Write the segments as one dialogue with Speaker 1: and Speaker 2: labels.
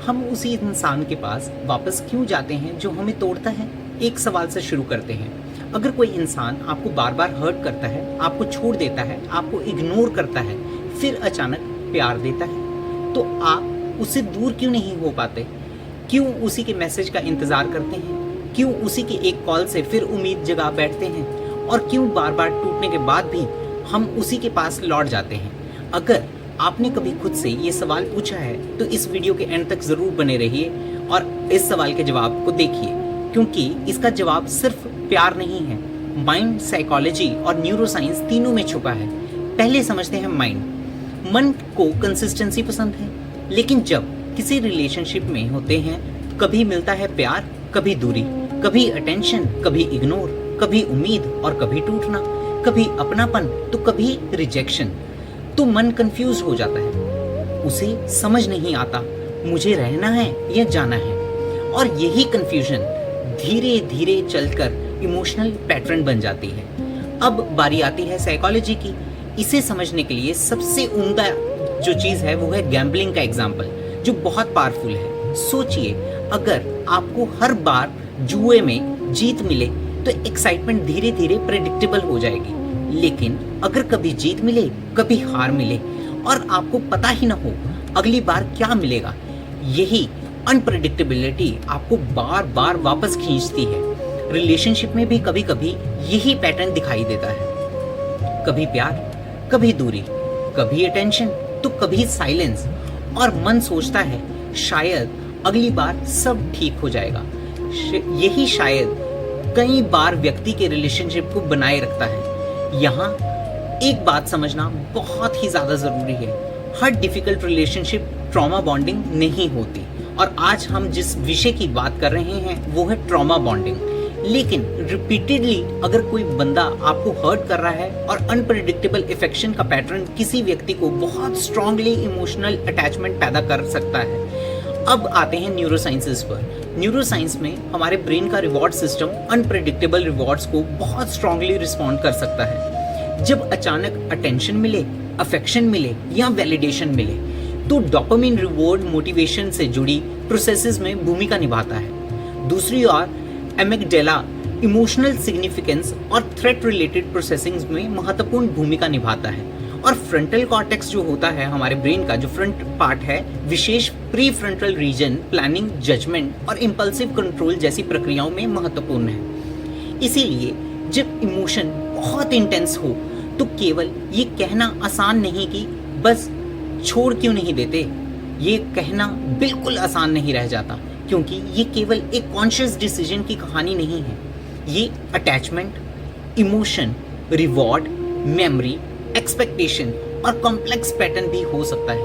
Speaker 1: हम उसी इंसान के पास वापस क्यों जाते हैं जो हमें तोड़ता है? एक सवाल से शुरू करते हैं। अगर कोई इंसान आपको बार बार हर्ट करता है, आपको छोड़ देता है, आपको इग्नोर करता है, फिर अचानक प्यार देता है, तो आप उससे दूर क्यों नहीं हो पाते? क्यों उसी के मैसेज का इंतज़ार करते हैं? क्यों उसी की एक कॉल से फिर उम्मीद जगा बैठते हैं? और क्यों बार बार टूटने के बाद भी हम उसी के पास लौट जाते हैं? अगर आपने कभी खुद से ये सवाल पूछा है तो इस वीडियो के एंड तक ज़रूर बने रहिए और इस सवाल के जवाब को देखिए, क्योंकि इसका जवाब सिर्फ प्यार नहीं है, माइंड, साइकोलॉजी और न्यूरोसाइंस तीनों में छुपा है। पहले समझते हैं माइंड। मन को कंसिस्टेंसी पसंद है, लेकिन जब किसी रिलेशनशिप में होते हैं कभी मिलता है प्यार, कभी दूरी, कभी अटेंशन, कभी इग्नोर, कभी उम्मीद और कभी टूटना, कभी अपनापन तो कभी रिजेक्शन। तो मन कंफ्यूज हो जाता है, उसे समझ नहीं आता मुझे रहना है या जाना है। और यही कंफ्यूजन धीरे धीरे चलकर इमोशनल पैटर्न बन जाती है। अब बारी आती है साइकोलॉजी की। इसे समझने के लिए सबसे उम्दा जो चीज़ है वो है गैम्बलिंग का एग्जाम्पल, जो बहुत पावरफुल है। सोचिए, अगर आपको हर बार जुए में जीत मिले तो एक्साइटमेंट धीरे धीरे प्रेडिक्टेबल हो जाएगी, लेकिन अगर कभी जीत मिले, कभी हार मिले और आपको पता ही ना हो अगली बार क्या मिलेगा, यही अनप्रेडिक्टेबिलिटी आपको बार बार वापस खींचती है। रिलेशनशिप में भी कभी कभी यही पैटर्न दिखाई देता है, कभी प्यार, कभी दूरी, कभी अटेंशन तो कभी साइलेंस। और मन सोचता है शायद अगली बार सब ठीक हो जाएगा। यही शायद कई बार व्यक्ति के रिलेशनशिप को बनाए रखता है। यहाँ एक बात समझना बहुत ही ज़्यादा ज़रूरी है, हर डिफ़िकल्ट रिलेशनशिप ट्रॉमा बॉन्डिंग नहीं होती। और आज हम जिस विषय की बात कर रहे हैं वो है ट्रॉमा बॉन्डिंग। लेकिन रिपीटेडली अगर कोई बंदा आपको हर्ट कर रहा है और अनप्रेडिक्टेबल अफेक्शन का पैटर्न किसी व्यक्ति को बहुत स्ट्रांगली इमोशनल अटैचमेंट पैदा कर सकता है। अब आते हैं न्यूरोसाइंसेस पर। न्यूरोसाइंस में हमारे ब्रेन का रिवॉर्ड सिस्टम अनप्रेडिक्टेबल रिवॉर्ड्स को बहुत स्ट्रांगली रिस्पॉन्ड कर सकता है। जब अचानक अटेंशन मिले, अफेक्शन मिले या वैलिडेशन मिले तो डोपामिन रिवॉर्ड मोटिवेशन से जुड़ी प्रोसेसेस में भूमिका निभाता है। दूसरी ओर एमिगडाला इमोशनल सिग्निफिकेंस और थ्रेट रिलेटेड प्रोसेसिंग में महत्वपूर्ण भूमिका निभाता है। और फ्रंटल कॉर्टेक्स जो होता है हमारे ब्रेन का जो फ्रंट पार्ट है, विशेष pre frontal region planning, judgement और इम्पल्सिव कंट्रोल जैसी प्रक्रियाओं में महत्वपूर्ण है। इसीलिए जब इमोशन बहुत इंटेंस हो तो केवल ये कहना आसान नहीं कि बस छोड़ क्यों नहीं देते, ये कहना बिल्कुल आसान नहीं रह जाता, क्योंकि ये केवल एक कॉन्शियस डिसीजन की कहानी नहीं है। ये attachment, emotion, reward, memory, expectation और कॉम्प्लेक्स पैटर्न भी हो सकता है।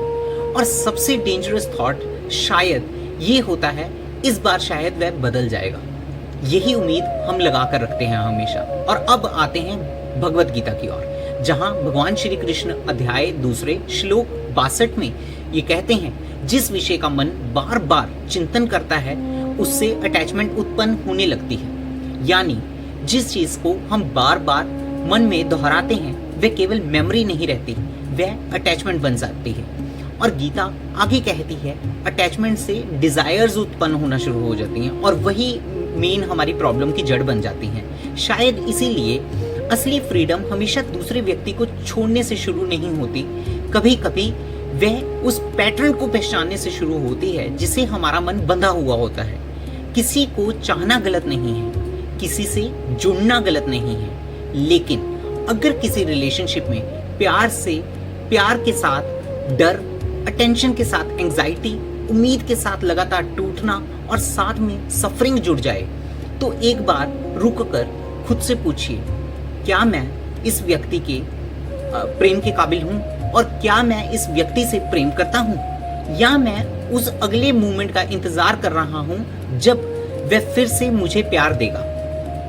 Speaker 1: और सबसे डेंजरस थॉट शायद ये होता है, इस बार शायद वह बदल जाएगा। यही उम्मीद हम लगा कर रखते हैं हमेशा। और अब आते हैं भगवत गीता की ओर, जहां भगवान श्री कृष्ण अध्याय 2 श्लोक 62 में ये कहते हैं, जिस विषय का मन बार बार चिंतन करता है उससे अटैचमेंट उत्पन्न होने लगती है। यानी जिस चीज को हम बार बार मन में दोहराते हैं वह केवल मेमोरी नहीं रहती, वह अटैचमेंट बन जाती है। और गीता आगे कहती है, अटैचमेंट से डिजायर्स उत्पन्न होना शुरू हो जाती हैं और वही मेन हमारी प्रॉब्लम की जड़ बन जाती हैं। शायद इसीलिए असली फ्रीडम हमेशा दूसरे व्यक्ति को छोड़ने से शुरू नहीं होती, कभी कभी वह उस पैटर्न को पहचानने से शुरू होती है जिसे हमारा मन बंधा हुआ होता है। किसी को चाहना गलत नहीं है, किसी से जुड़ना गलत नहीं है, लेकिन अगर किसी रिलेशनशिप में प्यार के साथ डर, अटेंशन के साथ एंजाइटी, उम्मीद के साथ लगातार टूटना और साथ में सफरिंग जुड़ जाए तो एक बार रुक कर खुद से पूछिए, क्या मैं इस व्यक्ति के प्रेम के काबिल हूँ और क्या मैं इस व्यक्ति से प्रेम करता हूँ, या मैं उस अगले मोमेंट का इंतजार कर रहा हूँ जब वह फिर से मुझे प्यार देगा।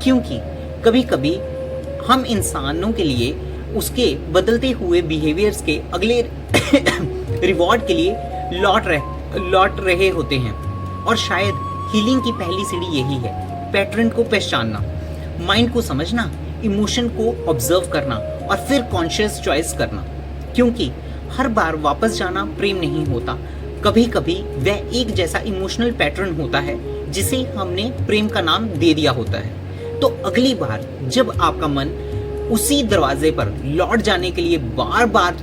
Speaker 1: क्योंकि कभी कभी हम इंसानों के लिए उसके बदलते हुए बिहेवियर्स के अगले रिवॉर्ड के लिए लौट रहे होते हैं। और शायद हीलिंग की पहली सीढ़ी यही है, पैटर्न को पहचानना, माइंड को समझना, इमोशन को ऑब्जर्व करना और फिर कॉन्शियस चॉइस करना। क्योंकि हर बार वापस जाना प्रेम नहीं होता, कभी कभी वह एक जैसा इमोशनल पैटर्न होता है जिसे हमने प्रेम का नाम दे दिया होता है। तो अगली बार जब आपका मन उसी दरवाजे पर लौट जाने के लिए बार बार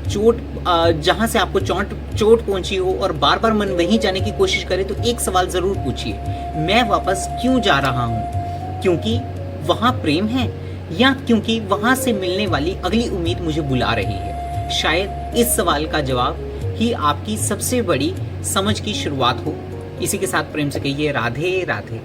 Speaker 1: जहां से आपको चोट पहुंची हो और बार बार मन वहीं जाने की कोशिश करे, तो एक सवाल जरूर पूछिए, मैं वापस क्यों जा रहा हूं? क्योंकि वहां प्रेम है या क्योंकि वहां से मिलने वाली अगली उम्मीद मुझे बुला रही है? शायद इस सवाल का जवाब ही आपकी सबसे बड़ी समझ की शुरुआत हो। इसी के साथ प्रेम से कहिए राधे राधे।